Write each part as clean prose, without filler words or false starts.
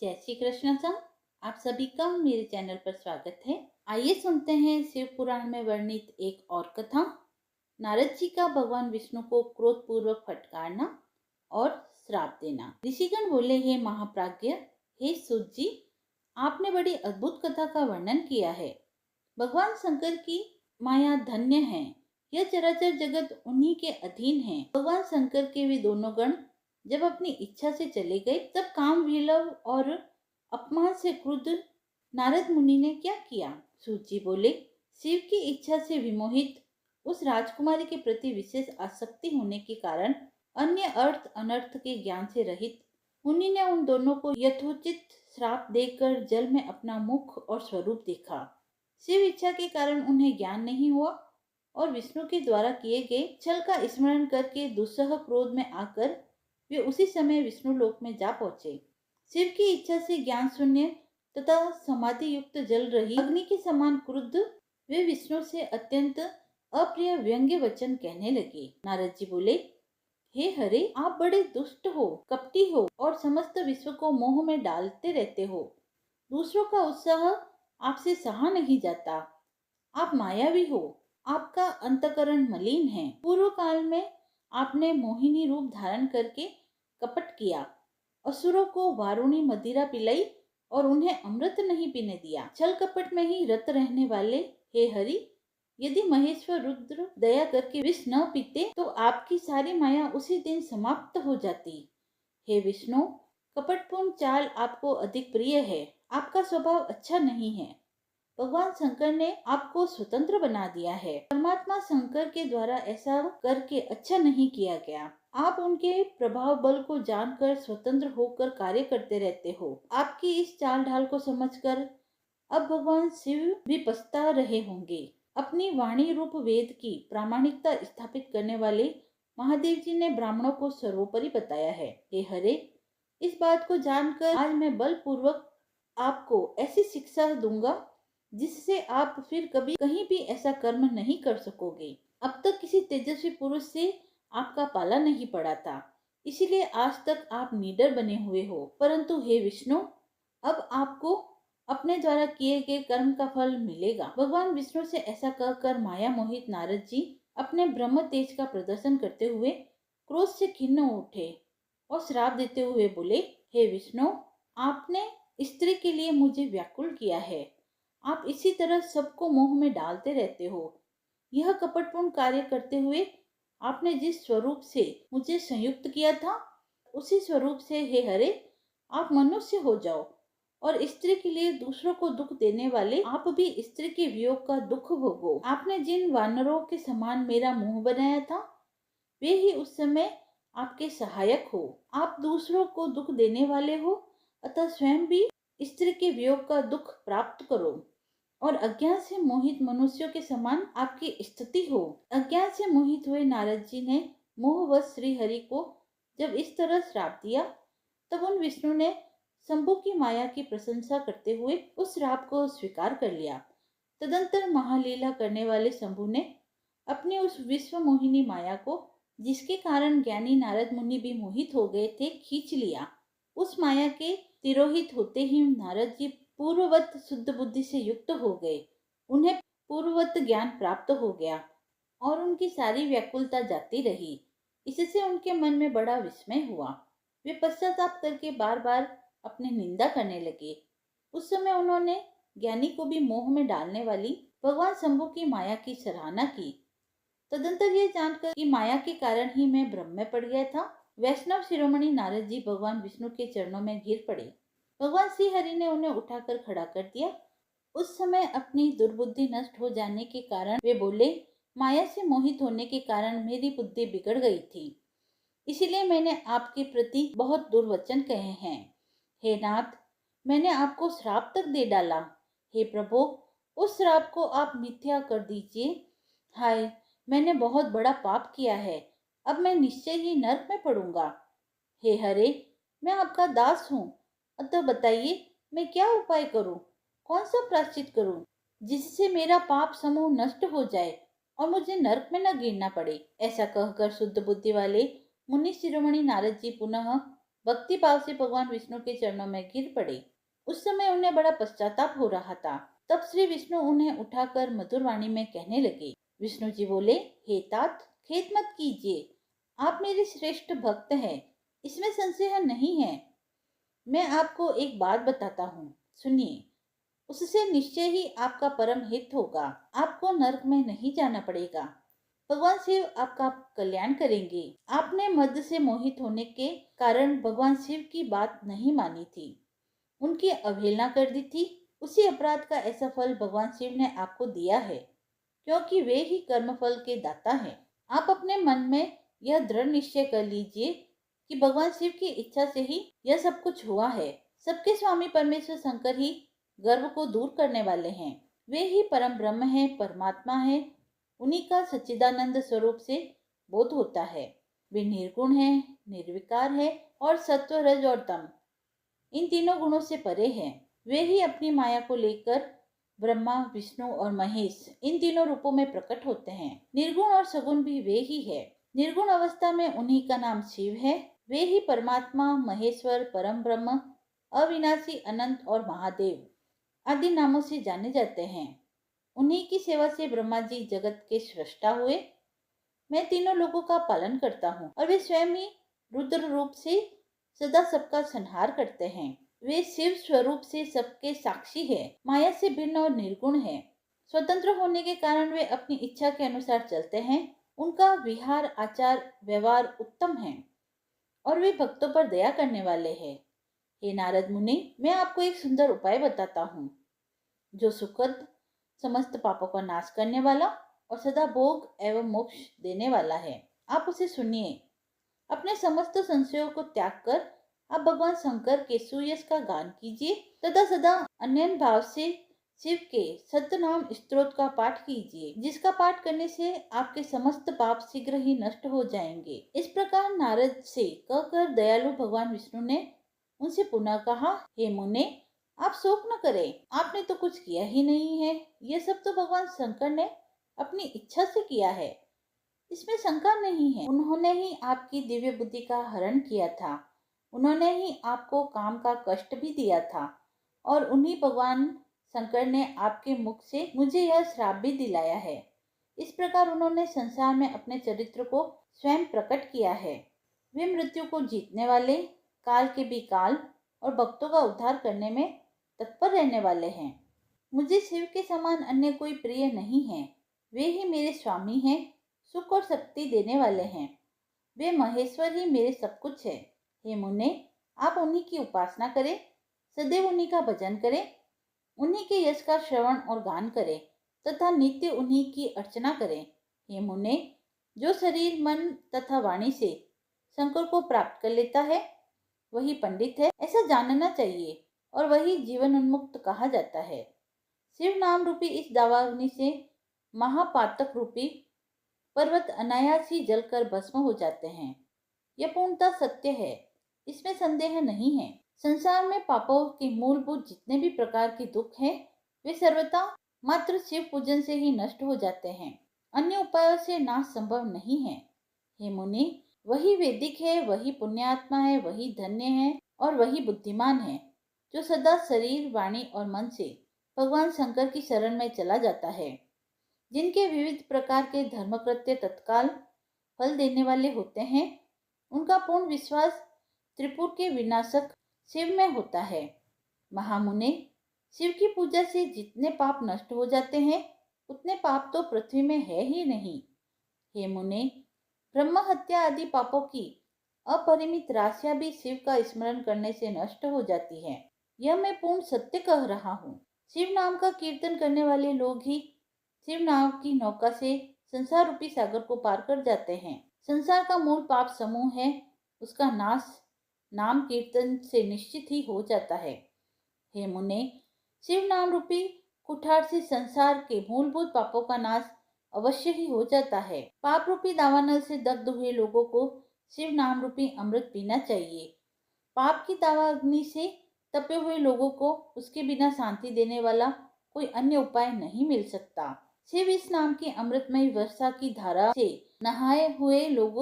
जय श्री कृष्ण सा। आप सभी का मेरे चैनल पर स्वागत है। आइए सुनते हैं शिव पुराण में वर्णित एक और कथा। नारद जी का भगवान विष्णु को क्रोध पूर्वक फटकारना और श्राप देना। ऋषिगण बोले, हे महाप्राज्ञ, हे सूत जी, आपने बड़ी अद्भुत कथा का वर्णन किया है। भगवान शंकर की माया धन्य है। यह चराचर जगत उन्हीं के अधीन है। भगवान शंकर के वे दोनों गण जब अपनी इच्छा से चले गए, तब काम विलव और अपमान से क्रुद्ध नारद मुनि ने क्या किया? सूत जी बोले, शिव की इच्छा से विमोहित उस राजकुमारी के प्रति विशेष आसक्ति होने के कारण अन्य अर्थ अनर्थ के ज्ञान से रहित मुनि ने उन दोनों को यथोचित श्राप देकर जल में अपना मुख और स्वरूप देखा। शिव इच्छा के कारण उन्हें ज्ञान नहीं हुआ और विष्णु के द्वारा किए गए छल का स्मरण करके दुस्सह क्रोध में आकर वे उसी समय विष्णु लोक में जा पहुंचे। शिव की इच्छा से ज्ञान शून्य तथा समाधि युक्त जल रही अग्नि के समान क्रुद्ध वे विष्णु से अत्यंत अप्रिय व्यंग्य वचन कहने लगे। नारद जी बोले, हे हरे, आप बड़े दुष्ट हो, कपटी हो और समस्त विश्व को मोह में डालते रहते हो। दूसरों का उत्साह आपसे सहा नहीं जाता। आप मायावी हो, आपका अंतकरण मलिन है। पूर्व काल में आपने मोहिनी रूप धारण करके कपट किया, असुरों को वारुणी मदिरा पिलाई और उन्हें अमृत नहीं पीने दिया। छल कपट में ही रत रहने वाले हे हरि, यदि महेश्वर रुद्र दया करके विष न पीते तो आपकी सारी माया उसी दिन समाप्त हो जाती। हे विष्णु, कपटपूर्ण चाल आपको अधिक प्रिय है। आपका स्वभाव अच्छा नहीं है। भगवान शंकर ने आपको स्वतंत्र बना दिया है। परमात्मा शंकर के द्वारा ऐसा करके अच्छा नहीं किया गया। आप उनके प्रभाव बल को जानकर स्वतंत्र होकर कार्य करते रहते हो। आपकी इस चाल ढाल को समझकर अब भगवान शिव भी पछता रहे होंगे। अपनी वाणी रूप वेद की प्रामाणिकता स्थापित करने वाले महादेव जी ने ब्राह्मणों को सर्वोपरि बताया है। हे हरे, इस बात को जानकर आज मैं बलपूर्वक आपको ऐसी शिक्षा दूंगा जिससे आप फिर कभी कहीं भी ऐसा कर्म नहीं कर सकोगे। अब तक किसी तेजस्वी पुरुष से आपका पाला नहीं पड़ा था, इसीलिए आज तक आप निडर बने हुए हो। परंतु हे विष्णु, अब आपको अपने द्वारा किए गए कर्म का फल मिलेगा। भगवान विष्णु से ऐसा कहकर माया मोहित नारद जी अपने ब्रह्म तेज का प्रदर्शन करते हुए क्रोध से खिन्न उठे और श्राप देते हुए बोले, हे विष्णु, आपने स्त्री के लिए मुझे व्याकुल किया है। आप इसी तरह सबको मोह में डालते रहते हो। यह कपटपूर्ण कार्य करते हुए आपने जिस स्वरूप से मुझे संयुक्त किया था, उसी स्वरूप से हे हरे, आप मनुष्य हो जाओ और स्त्री के लिए दूसरों को दुख देने वाले आप भी स्त्री के वियोग का दुख भोगो। आपने जिन वानरों के समान मेरा मुंह बनाया था, वे ही उस समय आपके सहायक हो। आप दूसरों को दुख देने वाले हो, अतः स्वयं भी स्त्री के वियोग का दुख प्राप्त करो और अज्ञान से मोहित मनुष्यों के समान आपकी स्थिति हो। अज्ञान से मोहित हुए नारद जी ने मोहवश श्री हरि को जब इस तरह श्राप दिया, तब उन विष्णु ने शंभु की माया की प्रशंसा करते हुए उस श्राप को स्वीकार कर लिया। तदंतर महालीला करने वाले शंभु ने अपनी उस विश्व मोहिनी माया को, जिसके कारण ज्ञानी नारद मुनि भी मोहित हो गए थे, खींच लिया। उस माया के तिरोहित होते ही नारद जी पूर्ववत शुद्ध बुद्धि से युक्त हो गए। उन्हें पूर्ववत ज्ञान प्राप्त हो गया और उनकी सारी व्याकुलता जाती रही। इससे उनके मन में बड़ा विस्मय हुआ। वे पश्चाताप करके बार बार अपनी निंदा करने लगे। उस समय उन्होंने ज्ञानी को भी मोह में डालने वाली भगवान शंभु की माया की सराहना की। तदंतर यह जानकर कि माया के कारण ही मैं भ्रम में पड़ गया था, वैष्णव शिरोमणि नारद जी भगवान विष्णु के चरणों में गिर पड़े। भगवान श्री हरि ने उन्हें उठाकर खड़ा कर दिया। उस समय अपनी दुर्बुद्धि नष्ट हो जाने के कारण वे बोले, माया से मोहित होने के कारण मेरी बुद्धि बिगड़ गई थी, इसीलिए मैंने आपके प्रति बहुत दुर्वचन कहे हैं। हे नाथ, मैंने आपको श्राप तक दे डाला। हे प्रभु, उस श्राप को आप मिथ्या कर दीजिए। हाय, मैंने बहुत बड़ा पाप किया है। अब मैं निश्चय ही नरक में पड़ूंगा। हे हरे, मैं आपका दास हूँ, अतः बताइए मैं क्या उपाय करूं, कौन सा प्रायश्चित करूं, जिससे मेरा पाप समूह नष्ट हो जाए और मुझे नरक में न गिरना पड़े। ऐसा कहकर शुद्ध बुद्धि वाले मुनि शिरोमणि नारद जी पुनः भक्ति भाव से भगवान विष्णु के चरणों में गिर पड़े। उस समय उन्हें बड़ा पश्चाताप हो रहा था। तब श्री विष्णु उन्हें उठाकर मधुर वाणी में कहने लगे। विष्णु जी बोले, हे तात, खेद मत कीजिए, आप मेरे श्रेष्ठ भक्त हैं, इसमें संशय नहीं है। मैं आपको एक बात बताता हूँ, सुनिए। उससे निश्चय ही आपका परम हित होगा। आपको नरक में नहीं जाना पड़ेगा। भगवान शिव आपका कल्याण करेंगे। आपने मद से मोहित होने के कारण भगवान शिव की बात नहीं मानी थी, उनकी अवहेलना कर दी थी। उसी अपराध का ऐसा फल भगवान शिव ने आपको दिया है, क्योंकि वे ही कर्मफल के दाता हैं। आप अपने मन में यह दृढ़ निश्चय कर लीजिए कि भगवान शिव की इच्छा से ही यह सब कुछ हुआ है। सबके स्वामी परमेश्वर शंकर ही गर्व को दूर करने वाले हैं। वे ही परम ब्रह्म है, परमात्मा है। उन्हीं का सच्चिदानंद स्वरूप से बोध होता है। वे निर्गुण है, निर्विकार है और सत्व, रज और तम इन तीनों गुणों से परे हैं। वे ही अपनी माया को लेकर ब्रह्मा, विष्णु और महेश इन तीनों रूपों में प्रकट होते हैं। निर्गुण और सगुण भी वे ही है। निर्गुण अवस्था में उन्हीं का नाम शिव है। वे ही परमात्मा, महेश्वर, परम ब्रह्म, अविनाशी, अनंत और महादेव आदि नामों से जाने जाते हैं। उन्हीं की सेवा से ब्रह्मा जी जगत के सृष्टा हुए। मैं तीनों लोगों का पालन करता हूँ और वे स्वयं ही रुद्र रूप से सदा सबका संहार करते हैं। वे शिव स्वरूप से सबके साक्षी है, माया से भिन्न और निर्गुण है। स्वतंत्र होने के कारण वे अपनी इच्छा के अनुसार चलते हैं। उनका विहार, आचार, व्यवहार उत्तम है और वे भक्तों पर दया करने वाले हैं। हे नारद मुनि, मैं आपको एक सुंदर उपाय बताता हूँ, जो सुखद, समस्त पापों का नाश करने वाला और सदा भोग एवं मोक्ष देने वाला है। आप उसे सुनिए। अपने समस्त संशयों को त्याग कर आप भगवान शंकर के सुयश का गान कीजिए तथा सदा अन्य भाव से शिव के सतनाम स्तोत्र का पाठ कीजिए, जिसका पाठ करने से आपके समस्त पाप शीघ्र ही नष्ट हो जाएंगे। इस प्रकार नारद से कहकर दयालु भगवान विष्णु ने उनसे पुनः कहा, हे मुने, आप शोक न करें, आपने तो कुछ किया ही नहीं है। यह सब तो भगवान शंकर ने अपनी इच्छा से किया है, इसमें शंका नहीं है। उन्होंने ही आपकी दिव्य बुद्धि का हरण किया था, उन्होंने ही आपको काम का कष्ट भी दिया था और उन्हीं भगवान शंकर ने आपके मुख से मुझे यह श्राप भी दिलाया है। इस प्रकार उन्होंने संसार में अपने चरित्र को स्वयं प्रकट किया है। वे मृत्यु को जीतने वाले, काल के भी काल और भक्तों का उद्धार करने में तत्पर रहने वाले हैं। मुझे शिव के समान अन्य कोई प्रिय नहीं है। वे ही मेरे स्वामी हैं, सुख और शक्ति देने वाले हैं। वे महेश्वर ही मेरे सब कुछ है। हे मुने, आप उन्हीं की उपासना करें, सदैव उन्हीं का भजन करें, उन्हीं के यश का श्रवण और गान करें तथा नित्य उन्हीं की अर्चना करें। हे मुने, जो शरीर, मन तथा वाणी से शंकर को प्राप्त कर लेता है वही पंडित है, ऐसा जानना चाहिए, और वही जीवन उन्मुक्त कहा जाता है। शिव नाम रूपी इस दावाग्नि से महापातक रूपी पर्वत अनायास ही जलकर भस्म हो जाते हैं। यह पूर्णतः सत्य है, इसमें संदेह नहीं है। संसार में पापों के मूलभूत जितने भी प्रकार के दुख हैं, वे सर्वथा मात्र शिव पूजन से ही नष्ट हो जाते हैं। अन्य उपायों से नाश संभव नहीं है। हे मुनि, वही वैदिक है, वही पुण्यात्मा है, वही धन्य है और वही बुद्धिमान है, जो सदा शरीर, वाणी और मन से भगवान शंकर की शरण में चला जाता है। जिनके विविध प्रकार के धर्मकृत्य तत्काल फल देने वाले होते हैं, उनका पूर्ण विश्वास त्रिपुर के विनाशक शिव में होता है। महामुने, शिव की पूजा से जितने पाप नष्ट हो जाते हैं, उतने पाप तो पृथ्वी में है ही नहीं। हे मुने, ब्रह्म हत्या आदि पापों की अपरिमित राशियां भी शिव का स्मरण करने से नष्ट हो जाती है। यह मैं पूर्ण सत्य कह रहा हूँ। शिव नाम का कीर्तन करने वाले लोग ही शिव नाम की नौका से संसार रूपी सागर को पार कर जाते हैं। संसार का मूल पाप समूह है, उसका नाश नाम कीर्तन से निश्चित ही हो जाता है। हे मुने, शिव नाम रूपी कुठार से संसार के मूलभूत पापों का नाश अवश्य ही हो जाता है। पाप रूपी दावानल से दग्ध हुए लोगों को शिव नाम रूपी अमृत पीना चाहिए। पाप की दावा अग्नि से तपे हुए लोगों को उसके बिना शांति देने वाला कोई अन्य उपाय नहीं मिल सकता। शिव इस नाम की अमृतमयी वर्षा की धारा से नहाए हुए लोग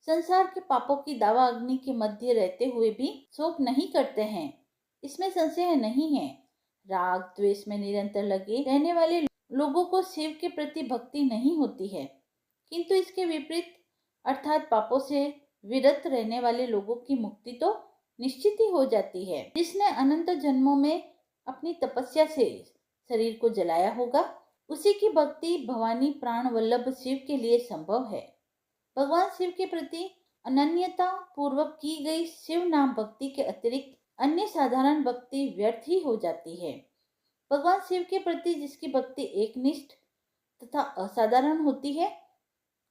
संसार के पापों की दावा अग्नि के मध्य रहते हुए भी शोक नहीं करते हैं, इसमें संशय नहीं है। राग द्वेष में निरंतर लगे रहने वाले लोगों को शिव के प्रति भक्ति नहीं होती है, किंतु इसके विपरीत अर्थात पापों से विरत रहने वाले लोगों की मुक्ति तो निश्चित ही हो जाती है। जिसने अनंत जन्मों में अपनी तपस्या से शरीर को जलाया होगा, उसी की भक्ति भवानी प्राण वल्लभ शिव के लिए संभव है। भगवान शिव के प्रति अनन्यता पूर्वक की गई शिव नाम भक्ति के अतिरिक्त अन्य साधारण भक्ति व्यर्थ ही हो जाती है। भगवान शिव के प्रति जिसकी भक्ति एकनिष्ठ तथा असाधारण होती है,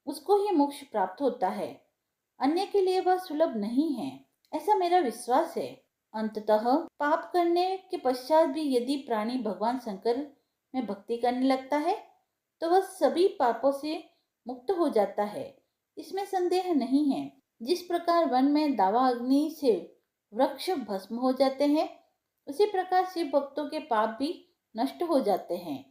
उसको ही मोक्ष प्राप्त होता है। अन्य के लिए वह सुलभ नहीं है, ऐसा मेरा विश्वास है। अंततः पाप करने के पश्चात भी यदि प्राणी भगवान शंकर में भक्ति करने लगता है, तो वह सभी पापों से मुक्त हो जाता है, इसमें संदेह नहीं है। जिस प्रकार वन में दावा अग्नि से वृक्ष भस्म हो जाते हैं, उसी प्रकार शिव भक्तों के पाप भी नष्ट हो जाते हैं।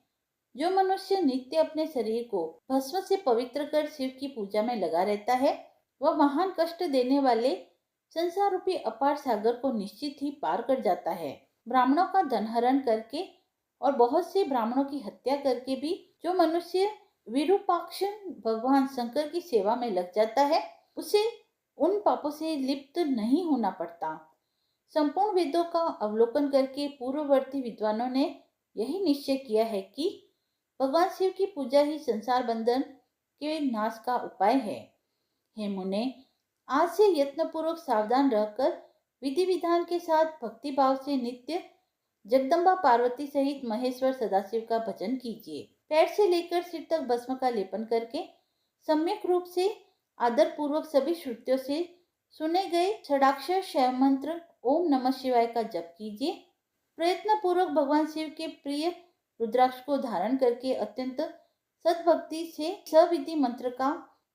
जो मनुष्य नित्य अपने शरीर को भस्म से पवित्र कर शिव की पूजा में लगा रहता है, वह महान कष्ट देने वाले संसार रूपी अपार सागर को निश्चित ही पार कर जाता है। ब्राह्मणों का धनहरण करके और बहुत से ब्राह्मणों की हत्या करके भी जो मनुष्य विरूपाक्ष भगवान शंकर की सेवा में लग जाता है, उसे उन पापों से लिप्त नहीं होना पड़ता। संपूर्ण वेदों का अवलोकन करके पूर्ववर्ती विद्वानों ने यही निश्चय किया है कि भगवान शिव की पूजा ही संसार बंधन के नाश का उपाय है। हे मुने, आज से यत्नपूर्वक सावधान रहकर विधि विधान के साथ भक्ति भाव से नित्य जगदम्बा पार्वती सहित महेश्वर सदाशिव का भजन कीजिए। पैर से लेकर सिर तक भस्म का लेपन करके सम्यक रूप से आदर पूर्वक सभी श्रुतियों से सुने गए षडाक्षर शैव मंत्र ओम नमः शिवाय का जप कीजिए। प्रयत्न पूर्वक भगवान शिव के प्रिय रुद्राक्ष को धारण करके अत्यंत सद्भक्ति से सविधि मंत्र का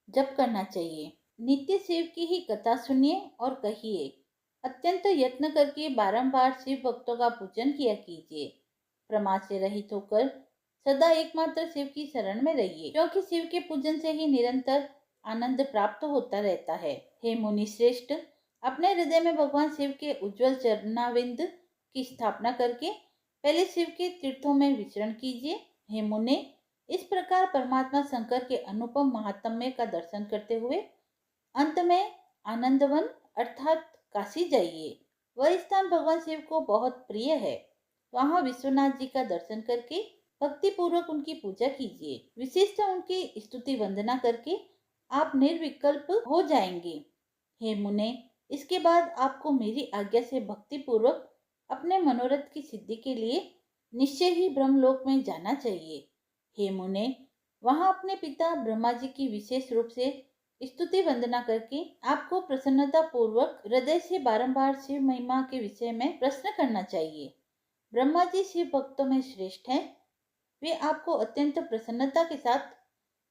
जप करना चाहिए। नित्य शिव की ही कथा सुनिए और कहिए। अत्यंत यत्न करके बारंबार शिव भक्तों का पूजन किया कीजिए। प्रमाद से रहित होकर सदा एकमात्र शिव की शरण में रहिए, क्योंकि शिव के पूजन से ही निरंतर आनंद प्राप्त होता रहता है। हे मुनि श्रेष्ठ, अपने हृदय में भगवान शिव के उज्जवल चरणाविंद की स्थापना करके पहले शिव के तीर्थों में विचरण कीजिए। हे मुने, इस प्रकार परमात्मा शंकर के अनुपम महात्म्य का दर्शन करते हुए अंत में आनंदवन अर्थात काशी जाइए। वह स्थान भगवान शिव को बहुत प्रिय है। वहां विश्वनाथ जी का दर्शन करके भक्ति पूर्वक उनकी पूजा कीजिए। विशेषतः उनकी स्तुति वंदना करके आप निर्विकल्प हो जाएंगे। हे मुने, इसके बाद आपको मेरी आज्ञा से भक्ति पूर्वक अपने मनोरथ की सिद्धि के लिए निश्चय ही ब्रह्मलोक में जाना चाहिए। हे मुने, वहां अपने पिता ब्रह्मा जी की विशेष रूप से स्तुति वंदना करके आपको प्रसन्नता पूर्वक हृदय से बारंबार शिव महिमा के विषय में प्रश्न करना चाहिए। ब्रह्मा जी शिव भक्तों में श्रेष्ठ हैं। वे आपको अत्यंत प्रसन्नता के साथ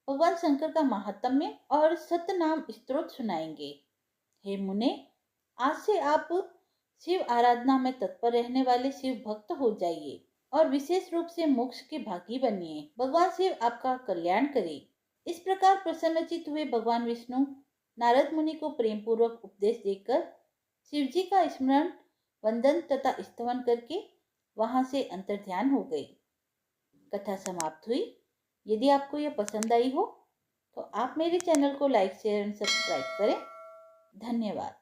भगवान शंकर का महात्म्य और सतनाम स्तोत्र सुनाएंगे। हे मुने, आज से आप शिव आराधना में तत्पर रहने वाले शिव भक्त हो जाइए और विशेष रूप से मोक्ष के भागी बनिए। भगवान शिव आपका कल्याण करे। इस प्रकार प्रसन्नचित हुए भगवान विष्णु नारद मुनि को प्रेम पूर्वक उपदेश देकर शिव जी का स्मरण वंदन तथा स्तवन करके वहां से अंतर्ध्यान हो गई। कथा समाप्त हुई। यदि आपको यह पसंद आई हो तो आप मेरे चैनल को लाइक शेयर एंड सब्सक्राइब करें। धन्यवाद।